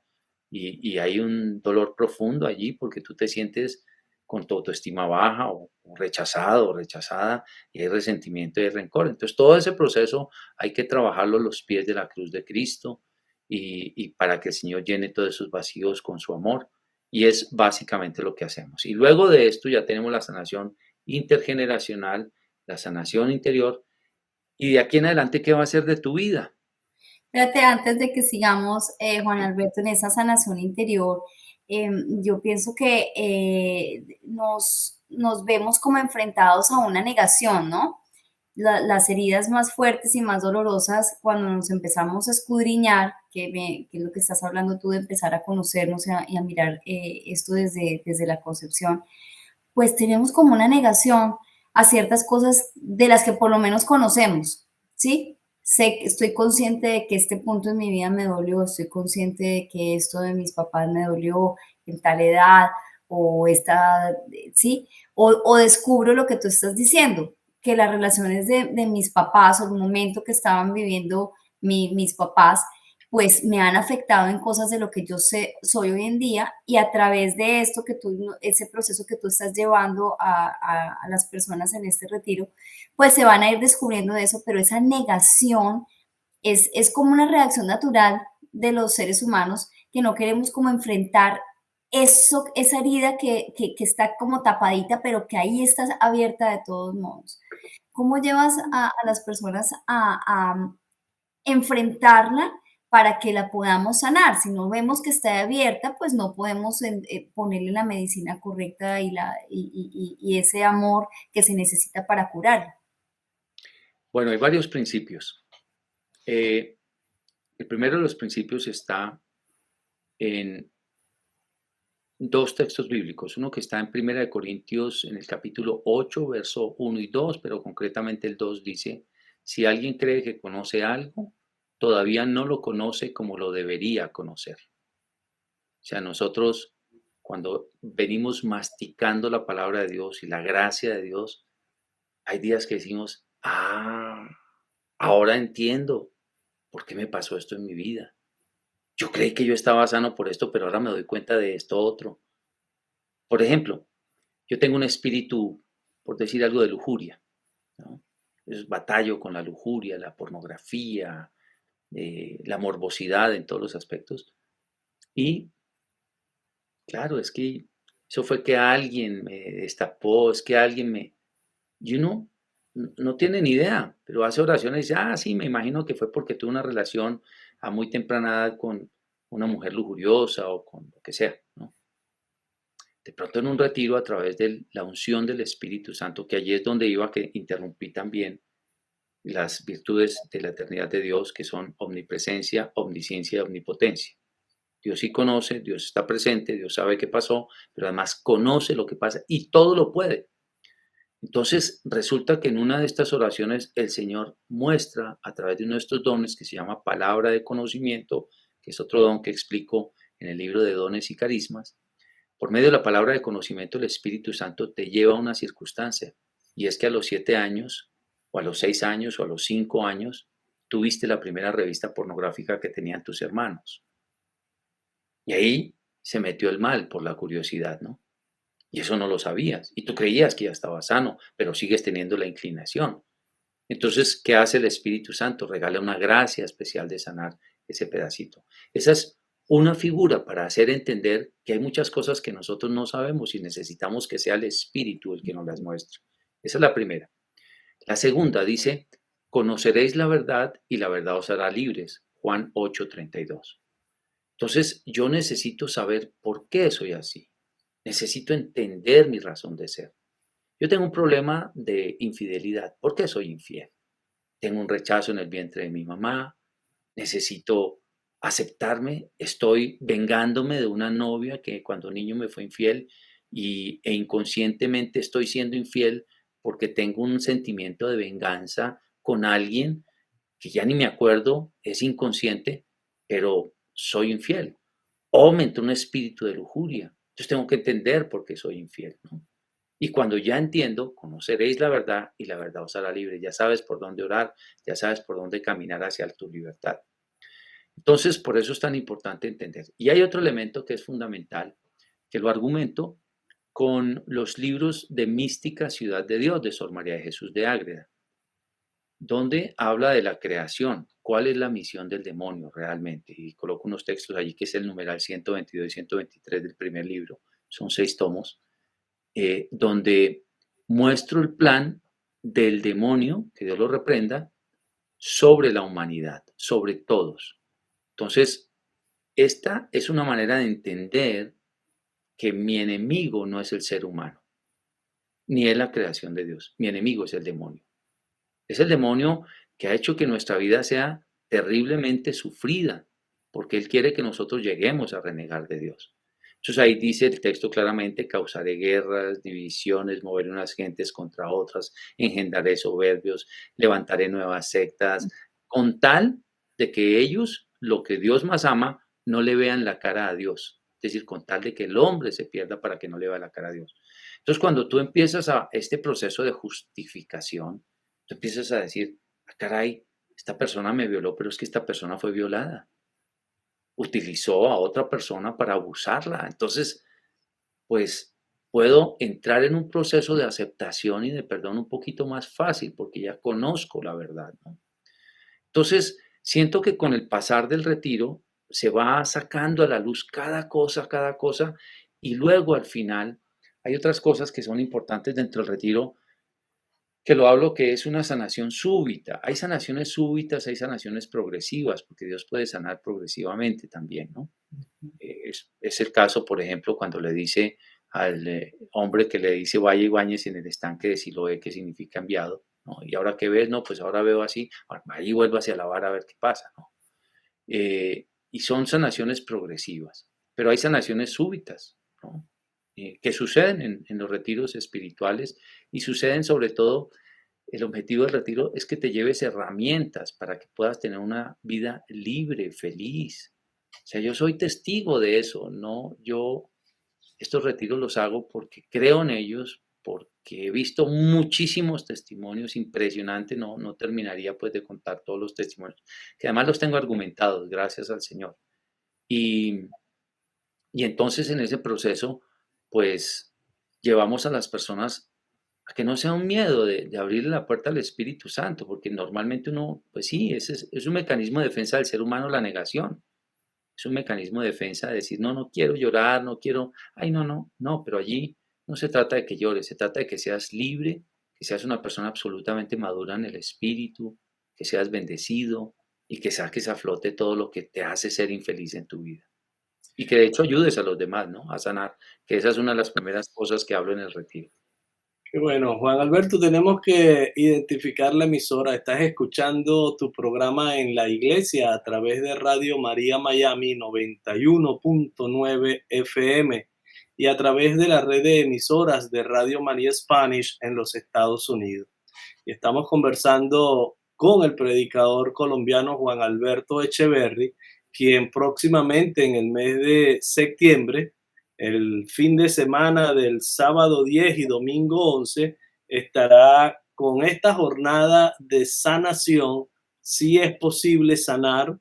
Y hay un dolor profundo allí porque tú te sientes con tu autoestima baja o rechazado o rechazada y hay resentimiento y rencor. Entonces todo ese proceso hay que trabajarlo a los pies de la cruz de Cristo y para que el Señor llene todos esos vacíos con su amor. Y es básicamente lo que hacemos. Y luego de esto ya tenemos la sanación intergeneracional, la sanación interior. Y de aquí en adelante, ¿qué va a ser de tu vida? Fíjate, antes de que sigamos, Juan Alberto, en esa sanación interior, yo pienso que nos vemos como enfrentados a una negación, ¿no? Las heridas más fuertes y más dolorosas cuando nos empezamos a escudriñar, que es lo que estás hablando tú de empezar a conocernos y a mirar esto desde la concepción, pues tenemos como una negación a ciertas cosas de las que por lo menos conocemos, ¿sí? Estoy consciente de que este punto en mi vida me dolió, estoy consciente de que esto de mis papás me dolió en tal edad, o esta, ¿sí? O descubro lo que tú estás diciendo, que las relaciones de mis papás o el momento que estaban viviendo mis papás pues me han afectado en cosas de lo que yo sé, soy hoy en día y a través de esto que tú, ese proceso que tú estás llevando a las personas en este retiro, pues se van a ir descubriendo de eso, pero esa negación es como una reacción natural de los seres humanos que no queremos como enfrentar eso, esa herida que está como tapadita, pero que ahí está abierta de todos modos. ¿Cómo llevas a las personas a enfrentarla para que la podamos sanar? Si no vemos que está abierta, pues no podemos ponerle la medicina correcta y ese amor que se necesita para curarla. Bueno, hay varios principios. El primero de los principios está en dos textos bíblicos. Uno que está en Primera de Corintios, en el capítulo 8, verso 1 y 2, pero concretamente el 2 dice, si alguien cree que conoce algo, todavía no lo conoce como lo debería conocer. O sea, nosotros cuando venimos masticando la palabra de Dios y la gracia de Dios, hay días que decimos, ahora entiendo. ¿por qué me pasó esto en mi vida? Yo creí que yo estaba sano por esto, pero ahora me doy cuenta de esto otro. Por ejemplo, yo tengo un espíritu, por decir algo, de lujuria, ¿no? Es batallo con la lujuria, la pornografía, la morbosidad en todos los aspectos. Y claro, es que eso fue que alguien me destapó, es que alguien me... Y uno no tiene ni idea, pero hace oraciones y dice, ah, sí, me imagino que fue porque tuve una relación a muy temprana edad con una mujer lujuriosa o con lo que sea, ¿no? De pronto en un retiro a través de la unción del Espíritu Santo, que allí es donde iba, que interrumpí también las virtudes de la eternidad de Dios, que son omnipresencia, omnisciencia y omnipotencia. Dios sí conoce, Dios está presente, Dios sabe qué pasó, pero además conoce lo que pasa y todo lo puede. Entonces resulta que en una de estas oraciones el Señor muestra a través de uno de estos dones que se llama palabra de conocimiento, que es otro don que explico en el libro de dones y carismas. Por medio de la palabra de conocimiento el Espíritu Santo te lleva a una circunstancia, y es que a los 7 años o a los 6 años o a los 5 años tuviste la primera revista pornográfica que tenían tus hermanos. Y ahí se metió el mal por la curiosidad, ¿no? Y eso no lo sabías. Y tú creías que ya estaba sano, pero sigues teniendo la inclinación. Entonces, ¿qué hace el Espíritu Santo? Regala una gracia especial de sanar ese pedacito. Esa es una figura para hacer entender que hay muchas cosas que nosotros no sabemos y necesitamos que sea el Espíritu el que nos las muestre. Esa es la primera. La segunda dice, conoceréis la verdad y la verdad os hará libres. Juan 8:32. Entonces, yo necesito saber por qué soy así. Necesito entender mi razón de ser. Yo tengo un problema de infidelidad. ¿Por qué soy infiel? Tengo un rechazo en el vientre de mi mamá. Necesito aceptarme. Estoy vengándome de una novia que cuando niño me fue infiel e inconscientemente estoy siendo infiel porque tengo un sentimiento de venganza con alguien que ya ni me acuerdo, es inconsciente, pero soy infiel. O me entró un espíritu de lujuria. Entonces tengo que entender por qué soy infiel, ¿no? Y cuando ya entiendo, conoceréis la verdad y la verdad os hará libre. Ya sabes por dónde orar, ya sabes por dónde caminar hacia tu libertad. Entonces, por eso es tan importante entender. Y hay otro elemento que es fundamental, que lo argumento con los libros de Mística Ciudad de Dios de Sor María de Jesús de Ágreda, donde habla de la creación, cuál es la misión del demonio realmente. Y coloco unos textos allí que es el numeral 122 y 123 del primer libro, son 6 tomos, donde muestro el plan del demonio, que Dios lo reprenda, sobre la humanidad, sobre todos. Entonces, esta es una manera de entender que mi enemigo no es el ser humano, ni es la creación de Dios. Mi enemigo es el demonio. Es el demonio que ha hecho que nuestra vida sea terriblemente sufrida, porque él quiere que nosotros lleguemos a renegar de Dios. Entonces ahí dice el texto claramente, causaré guerras, divisiones, moveré unas gentes contra otras, engendraré soberbios, levantaré nuevas sectas, con tal de que ellos, lo que Dios más ama, no le vean la cara a Dios. Es decir, con tal de que el hombre se pierda para que no le vea la cara a Dios. Entonces cuando tú empiezas a este proceso de justificación, tú empiezas a decir, ah, caray, esta persona me violó, pero es que esta persona fue violada. Utilizó a otra persona para abusarla. Entonces, pues puedo entrar en un proceso de aceptación y de perdón un poquito más fácil porque ya conozco la verdad, ¿no? Entonces, siento que con el pasar del retiro se va sacando a la luz cada cosa, y luego al final hay otras cosas que son importantes dentro del retiro que lo hablo que es una sanación súbita. Hay sanaciones súbitas, hay sanaciones progresivas, porque Dios puede sanar progresivamente también, ¿no? Es el caso, por ejemplo, cuando le dice al hombre que le dice, vaya y bañes en el estanque de Siloé, que significa enviado, ¿no? Y ahora que ves, no, pues ahora veo así, vaya y vuelva hacia la vara a ver qué pasa, ¿no? Y son sanaciones progresivas, pero hay sanaciones súbitas, ¿no? Que suceden en los retiros espirituales y suceden sobre todo, el objetivo del retiro es que te lleves herramientas para que puedas tener una vida libre, feliz. O sea, yo soy testigo de eso, ¿no? Yo estos retiros los hago porque creo en ellos, porque he visto muchísimos testimonios impresionantes, no terminaría pues de contar todos los testimonios, que además los tengo argumentados, gracias al Señor. Y, y entonces en ese proceso, pues llevamos a las personas a que no sea un miedo de abrirle la puerta al Espíritu Santo, porque normalmente uno, pues sí, es un mecanismo de defensa del ser humano la negación. Es un mecanismo de defensa de decir, no quiero llorar, no quiero, ay, no, pero allí no se trata de que llores, se trata de que seas libre, que seas una persona absolutamente madura en el espíritu, que seas bendecido y que saques a flote todo lo que te hace ser infeliz en tu vida. Y que de hecho ayudes a los demás, ¿no? A sanar, que esa es una de las primeras cosas que hablo en el retiro. Qué bueno, Juan Alberto, tenemos que identificar la emisora. Estás escuchando tu programa en la iglesia a través de Radio María Miami 91.9 FM y a través de la red de emisoras de Radio María Spanish en los Estados Unidos. Y estamos conversando con el predicador colombiano Juan Alberto Echeverry, quien próximamente en el mes de septiembre, el fin de semana del sábado 10 y domingo 11, estará con esta jornada de sanación, si es posible sanar,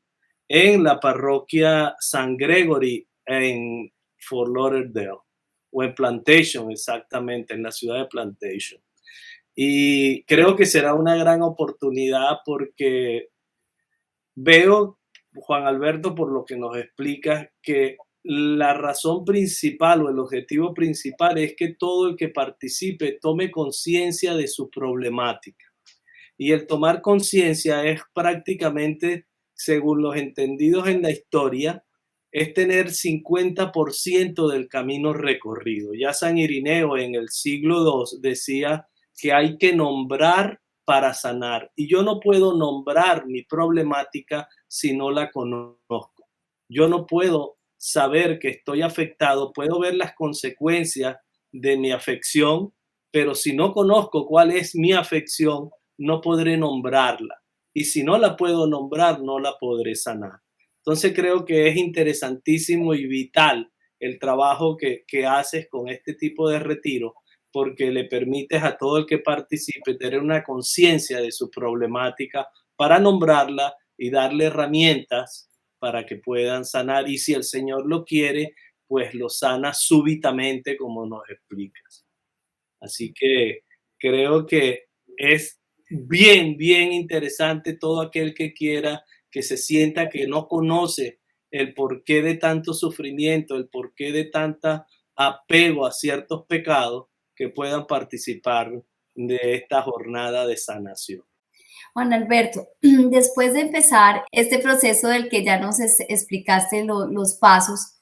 en la parroquia San Gregory en Fort Lauderdale, o en Plantation exactamente, en la ciudad de Plantation. Y creo que será una gran oportunidad porque veo, Juan Alberto, por lo que nos explicas, que la razón principal o el objetivo principal es que todo el que participe tome conciencia de su problemática. Y el tomar conciencia es prácticamente, según los entendidos en la historia, es tener 50% del camino recorrido. Ya San Irineo en el siglo II decía que hay que nombrar para sanar. Y yo no puedo nombrar mi problemática si no la conozco. Yo no puedo saber que estoy afectado, puedo ver las consecuencias de mi afección, pero si no conozco cuál es mi afección, no podré nombrarla. Y si no la puedo nombrar, no la podré sanar. Entonces creo que es interesantísimo y vital el trabajo que haces con este tipo de retiro, porque le permites a todo el que participe tener una conciencia de su problemática para nombrarla y darle herramientas para que puedan sanar. Y si el Señor lo quiere, pues lo sana súbitamente, como nos explicas. Así que creo que es bien interesante todo aquel que quiera, que se sienta que no conoce el porqué de tanto sufrimiento, el porqué de tanta apego a ciertos pecados, que puedan participar de esta jornada de sanación. Juan Alberto, después de empezar este proceso del que ya nos explicaste los pasos,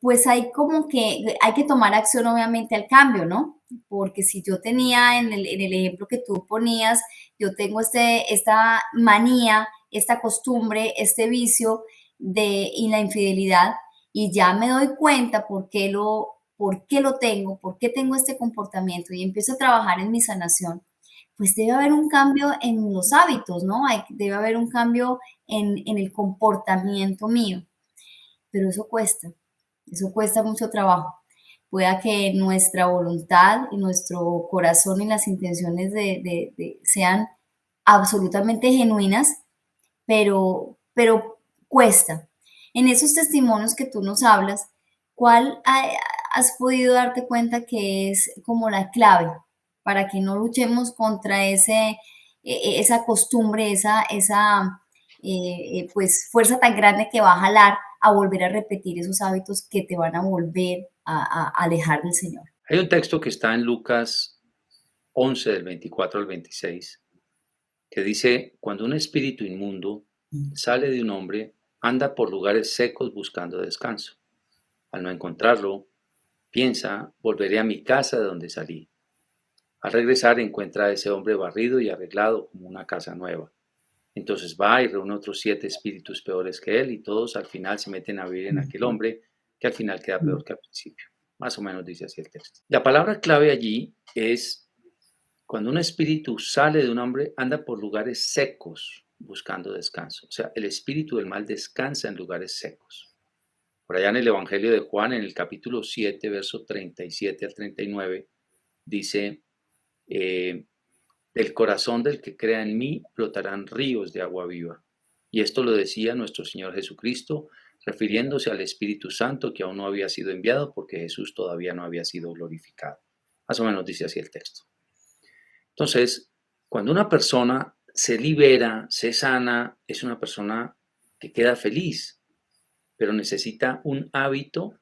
pues hay como que hay que tomar acción obviamente al cambio, ¿no? Porque si yo tenía en el ejemplo que tú ponías, yo tengo esta manía, esta costumbre, este vicio y la infidelidad, y ya me doy cuenta por qué lo tengo, por qué tengo este comportamiento y empiezo a trabajar en mi sanación, pues debe haber un cambio en los hábitos, ¿no? Debe haber un cambio en el comportamiento mío, pero eso cuesta mucho trabajo. Pueda que nuestra voluntad y nuestro corazón y las intenciones sean absolutamente genuinas, pero cuesta. En esos testimonios que tú nos hablas, ¿cuál has podido darte cuenta que es como la clave para que no luchemos contra esa costumbre, pues fuerza tan grande que va a jalar a volver a repetir esos hábitos que te van a volver a alejar del Señor? Hay un texto que está en Lucas 11, del 24 al 26, que dice, cuando un espíritu inmundo sale de un hombre, anda por lugares secos buscando descanso. Al no encontrarlo, piensa, volveré a mi casa de donde salí. Al regresar encuentra a ese hombre barrido y arreglado como una casa nueva. Entonces va y reúne otros 7 espíritus peores que él y todos al final se meten a vivir en aquel hombre que al final queda peor que al principio. Más o menos dice así el texto. La palabra clave allí es cuando un espíritu sale de un hombre, anda por lugares secos buscando descanso. O sea, el espíritu del mal descansa en lugares secos. Por allá en el Evangelio de Juan, en el capítulo 7, verso 37 al 39, dice, del corazón del que crea en mí brotarán ríos de agua viva. Y esto lo decía nuestro Señor Jesucristo, refiriéndose al Espíritu Santo que aún no había sido enviado porque Jesús todavía no había sido glorificado. Más o menos dice así el texto. Entonces, cuando una persona se libera, se sana, es una persona que queda feliz, pero necesita un hábito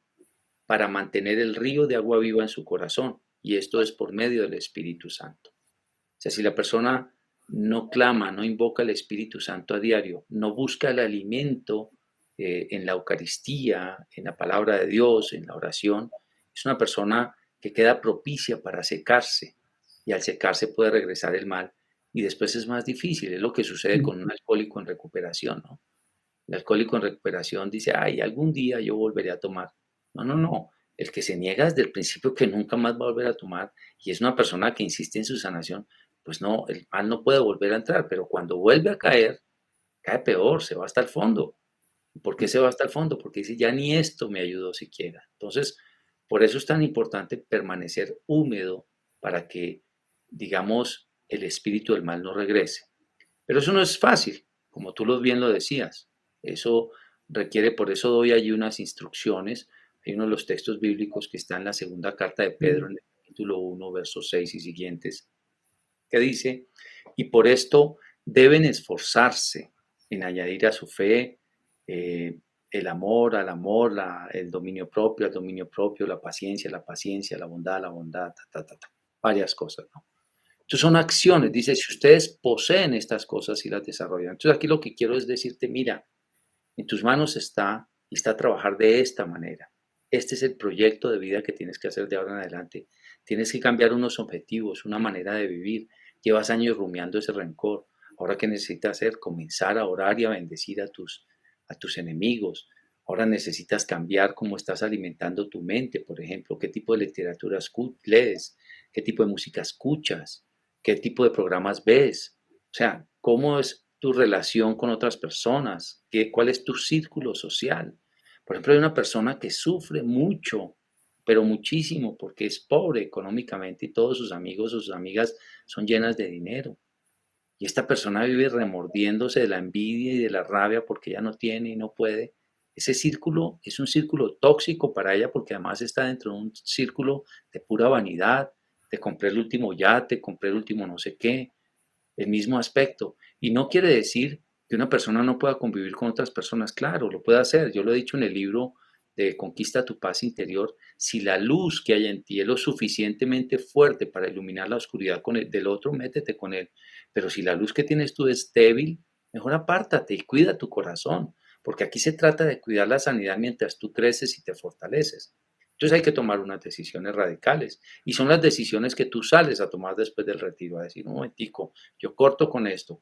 para mantener el río de agua viva en su corazón, y esto es por medio del Espíritu Santo. O sea, si la persona no clama, no invoca al Espíritu Santo a diario, no busca el alimento en la Eucaristía, en la palabra de Dios, en la oración, es una persona que queda propicia para secarse, y al secarse puede regresar el mal, y después es más difícil. Es lo que sucede con un alcohólico en recuperación, ¿no? El alcohólico en recuperación dice, ay, algún día yo volveré a tomar. No, no, no. El que se niega desde el principio que nunca más va a volver a tomar y es una persona que insiste en su sanación, pues no, el mal no puede volver a entrar, pero cuando vuelve a caer, cae peor, se va hasta el fondo. ¿Por qué se va hasta el fondo? Porque dice, ya ni esto me ayudó siquiera. Entonces, por eso es tan importante permanecer húmedo para que, digamos, el espíritu del mal no regrese. Pero eso no es fácil, como tú bien lo decías. Eso requiere, por eso doy allí unas instrucciones. Hay uno de los textos bíblicos que está en la segunda carta de Pedro, en el capítulo 1, versos 6 y siguientes, que dice, y por esto deben esforzarse en añadir a su fe el amor al amor, el dominio propio al dominio propio, la paciencia, la bondad, varias cosas, ¿no? Entonces son acciones, dice, si ustedes poseen estas cosas y las desarrollan. Entonces aquí lo que quiero es decirte, mira, en tus manos está y está trabajar de esta manera. Este es el proyecto de vida que tienes que hacer de ahora en adelante. Tienes que cambiar unos objetivos, una manera de vivir. Llevas años rumiando ese rencor. Ahora, ¿qué necesitas hacer? Comenzar a orar y a bendecir a tus enemigos. Ahora necesitas cambiar cómo estás alimentando tu mente, por ejemplo. ¿Qué tipo de literatura lees? ¿Qué tipo de música escuchas? ¿Qué tipo de programas ves? O sea, ¿cómo es tu relación con otras personas? ¿Cuál es tu círculo social? Por ejemplo, hay una persona que sufre mucho, pero muchísimo, porque es pobre económicamente y todos sus amigos o sus amigas son llenas de dinero. Y esta persona vive remordiéndose de la envidia y de la rabia porque ella no tiene y no puede. Ese círculo es un círculo tóxico para ella porque además está dentro de un círculo de pura vanidad, de compré el último yate, compré el último no sé qué, el mismo aspecto. Y no quiere decir que una persona no pueda convivir con otras personas. Claro, lo puede hacer. Yo lo he dicho en el libro de Conquista tu paz interior. Si la luz que hay en ti es lo suficientemente fuerte para iluminar la oscuridad del otro, métete con él. Pero si la luz que tienes tú es débil, mejor apártate y cuida tu corazón. Porque aquí se trata de cuidar la sanidad mientras tú creces y te fortaleces. Entonces hay que tomar unas decisiones radicales y son las decisiones que tú sales a tomar después del retiro, a decir, un momentico, yo corto con esto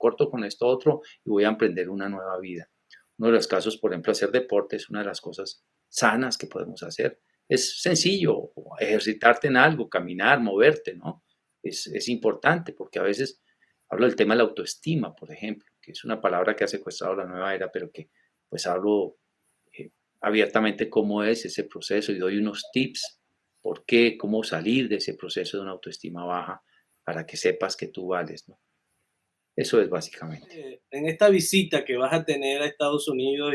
otro y voy a emprender una nueva vida. Uno de los casos, por ejemplo, hacer deporte es una de las cosas sanas que podemos hacer. Es sencillo, ejercitarte en algo, caminar, moverte, ¿no? Es importante porque a veces hablo del tema de la autoestima, por ejemplo, que es una palabra que ha secuestrado la nueva era, pero que pues hablo abiertamente cómo es ese proceso y doy unos tips por qué, cómo salir de ese proceso de una autoestima baja para que sepas que tú vales, ¿no? Eso es básicamente. En esta visita que vas a tener a Estados Unidos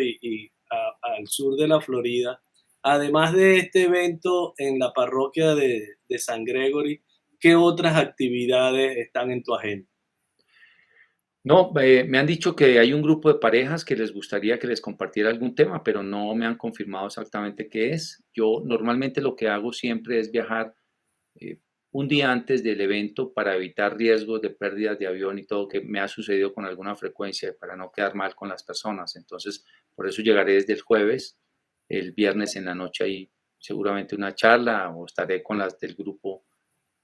al sur de la Florida, además de este evento en la parroquia de San Gregory, ¿qué otras actividades están en tu agenda? No, me han dicho que hay un grupo de parejas que les gustaría que les compartiera algún tema, pero no me han confirmado exactamente qué es. Yo normalmente lo que hago siempre es viajar eh, un día antes del evento para evitar riesgos de pérdidas de avión y todo que me ha sucedido con alguna frecuencia para no quedar mal con las personas. Entonces, por eso llegaré desde el jueves, el viernes en la noche ahí seguramente una charla o estaré con las del grupo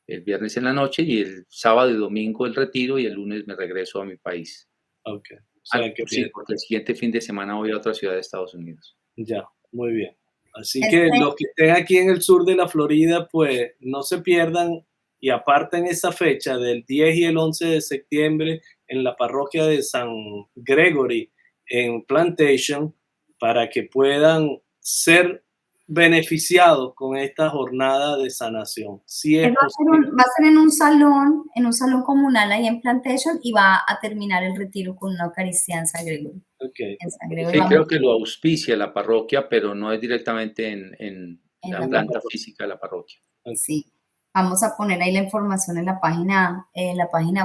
el viernes en la noche y el sábado y domingo el retiro y el lunes me regreso a mi país. Ok, o sea que Sí, porque el siguiente fin de semana voy a otra ciudad de Estados Unidos. ya, muy bien. Así que Este, los que estén aquí en el sur de la Florida, pues no se pierdan y aparten esa fecha del 10 y el 11 de septiembre en la parroquia de San Gregory en Plantation para que puedan ser beneficiados con esta jornada de sanación. Si es posible. Va a ser en un salón comunal ahí en Plantation, y va a terminar el retiro con una Eucaristía en San Gregorio. Okay. En San Gregorio Sí, vamos creo que lo auspicia la parroquia, pero no es directamente en en la la planta parroquia. física de la parroquia. Okay. Sí, vamos a poner ahí la información en la página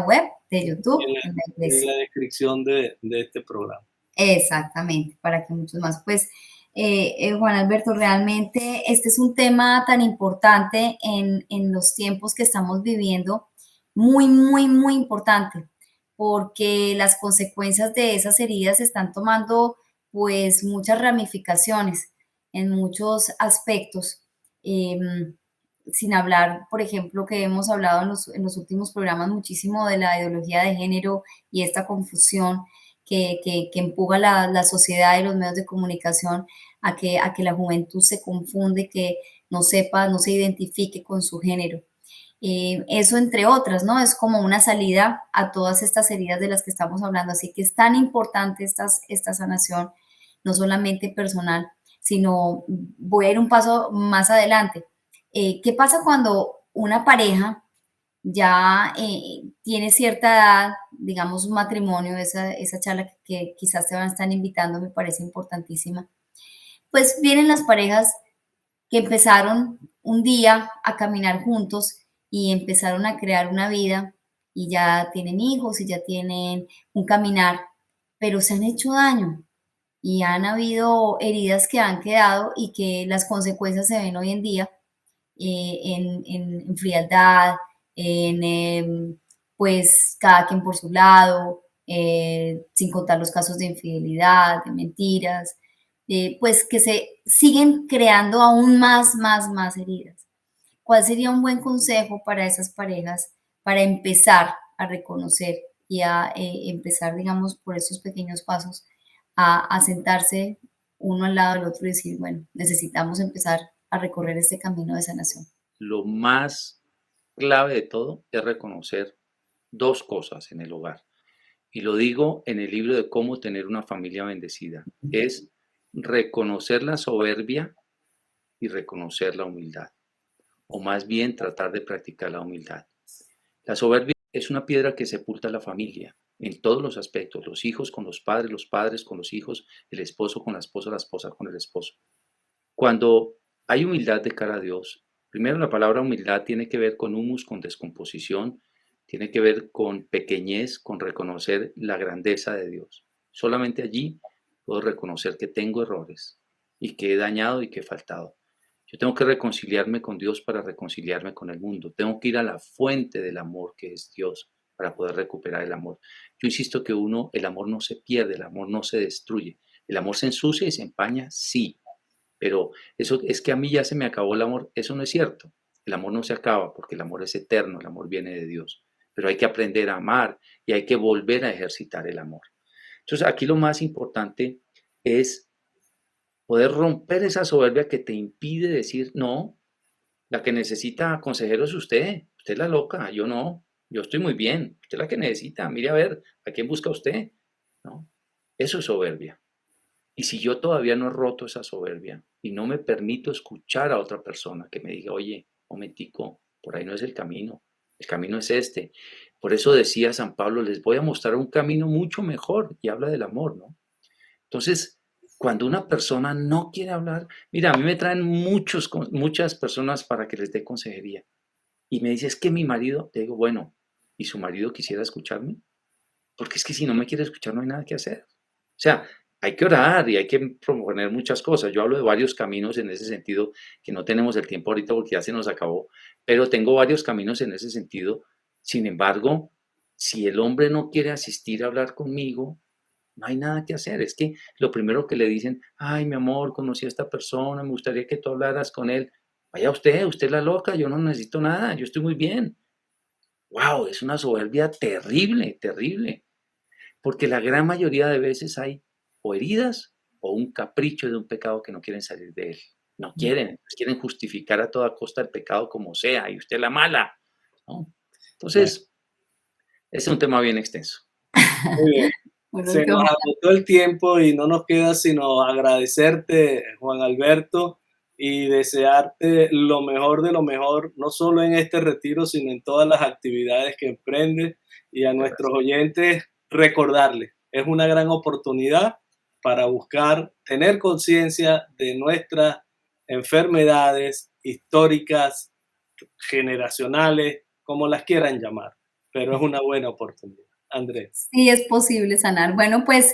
web de YouTube, en la En iglesia. la descripción de este programa. Exactamente, para que muchos más. Pues, Juan Alberto, realmente este es un tema tan importante en los tiempos que estamos viviendo, muy, muy, muy importante, porque las consecuencias de esas heridas están tomando pues muchas ramificaciones en muchos aspectos. Sin hablar, por ejemplo, que hemos hablado en los últimos programas muchísimo de la ideología de género y esta confusión que empuja la sociedad y los medios de comunicación a que la juventud se confunde, que no sepa, no se identifique con su género. Eso entre otras, ¿no? Es como una salida a todas estas heridas de las que estamos hablando. Así que es tan importante esta sanación, no solamente personal, sino voy a ir un paso más adelante. ¿Qué pasa cuando una pareja ya tiene cierta edad, digamos un matrimonio, esa charla que quizás te van a estar invitando me parece importantísima? Pues vienen las parejas que empezaron un día a caminar juntos y empezaron a crear una vida y ya tienen hijos y ya tienen un caminar, pero se han hecho daño y han habido heridas que han quedado y que las consecuencias se ven hoy en día, en frialdad, pues cada quien por su lado, sin contar los casos de infidelidad, de mentiras, pues que se siguen creando aún más heridas. ¿Cuál sería un buen consejo para esas parejas para empezar a reconocer y a empezar, digamos, por esos pequeños pasos, a sentarse uno al lado del otro y decir, bueno, necesitamos empezar a recorrer este camino de sanación? Lo más clave de todo es reconocer dos cosas en el hogar. Y lo digo en el libro de cómo tener una familia bendecida. Es reconocer la soberbia y reconocer la humildad. O más bien tratar de practicar la humildad. La soberbia es una piedra que sepulta a la familia en todos los aspectos. Los hijos con los padres con los hijos, el esposo con la esposa con el esposo. Cuando hay humildad de cara a Dios, primero la palabra humildad tiene que ver con humus, con descomposición, tiene que ver con pequeñez, con reconocer la grandeza de Dios. Solamente allí puedo reconocer que tengo errores y que he dañado y que he faltado. Yo tengo que reconciliarme con Dios para reconciliarme con el mundo. Tengo que ir a la fuente del amor que es Dios para poder recuperar el amor. Yo insisto que el amor no se pierde, el amor no se destruye. El amor se ensucia y se empaña, sí. Pero eso es que a mí ya se me acabó el amor. Eso no es cierto. El amor no se acaba porque el amor es eterno, el amor viene de Dios. Pero hay que aprender a amar y hay que volver a ejercitar el amor. Entonces aquí lo más importante es poder romper esa soberbia que te impide decir, no, la que necesita consejero es usted es la loca, yo no, yo estoy muy bien, usted es la que necesita, mire a ver, ¿a quién busca usted? ¿No? Eso es soberbia. Y si yo todavía no he roto esa soberbia y no me permito escuchar a otra persona que me diga, oye, momentico, por ahí no es el camino es este. Por eso decía San Pablo, les voy a mostrar un camino mucho mejor y habla del amor, ¿no? Entonces, cuando una persona no quiere hablar, mira, a mí me traen muchas personas para que les dé consejería y me dice, es que mi marido, te digo, bueno, ¿y su marido quisiera escucharme? Porque es que si no me quiere escuchar no hay nada que hacer. O sea, hay que orar y hay que proponer muchas cosas. Yo hablo de varios caminos en ese sentido, que no tenemos el tiempo ahorita porque ya se nos acabó, pero tengo varios caminos en ese sentido. Sin embargo, si el hombre no quiere asistir a hablar conmigo, no hay nada que hacer. Es que lo primero que le dicen, ay, mi amor, conocí a esta persona, me gustaría que tú hablaras con él. Vaya usted es la loca, yo no necesito nada, yo estoy muy bien. Wow, es una soberbia terrible, terrible. Porque la gran mayoría de veces hay o heridas o un capricho de un pecado que no quieren salir de él. No quieren, quieren justificar a toda costa el pecado como sea y usted la mala, ¿no? Entonces, ese es un tema bien extenso. Muy bien. Bueno, Se nos agotó el tiempo y no nos queda sino agradecerte, Juan Alberto, y desearte lo mejor de lo mejor, no solo en este retiro, sino en todas las actividades que emprendes. Y a nuestros oyentes recordarles, es una gran oportunidad para buscar tener conciencia de nuestras enfermedades históricas, generacionales, como las quieran llamar, pero es una buena oportunidad. Andrés. Sí, es posible sanar. Bueno, pues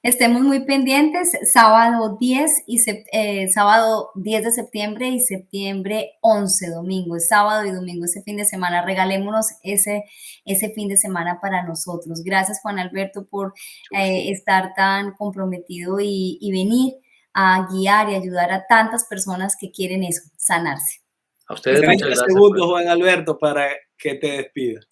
estemos muy pendientes. Sábado 10 de septiembre y septiembre 11, domingo, es sábado y domingo, ese fin de semana. Regalémonos ese fin de semana para nosotros. Gracias, Juan Alberto, por estar tan comprometido y venir a guiar y ayudar a tantas personas que quieren eso, sanarse. A ustedes 30 muchas gracias. segundos, Juan Alberto, para que te despidas.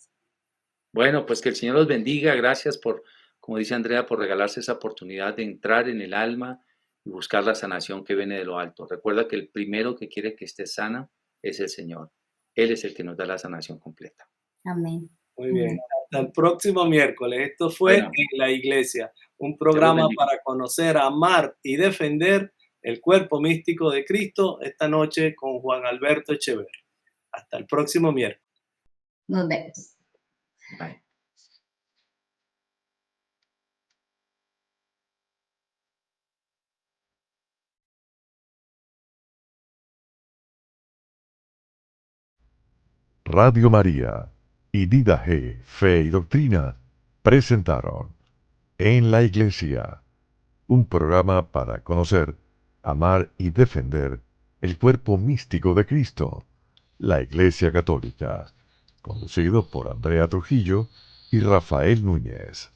Bueno, pues que el Señor los bendiga. Gracias por, como dice Andrea, por regalarse esa oportunidad de entrar en el alma y buscar la sanación que viene de lo alto. Recuerda que el primero que quiere que estés sana es el Señor. Él es el que nos da la sanación completa. Amén. Muy bien. Hasta el próximo miércoles. Esto fue En la Iglesia, un programa para conocer, amar y defender el cuerpo místico de Cristo, esta noche con Juan Alberto Echeverri. Hasta el próximo miércoles. Nos vemos. Bye. Radio María y Dida G, Fe y Doctrina presentaron En la Iglesia, un programa para conocer, amar y defender el cuerpo místico de Cristo, la Iglesia Católica, conducido por Andrea Trujillo y Rafael Núñez.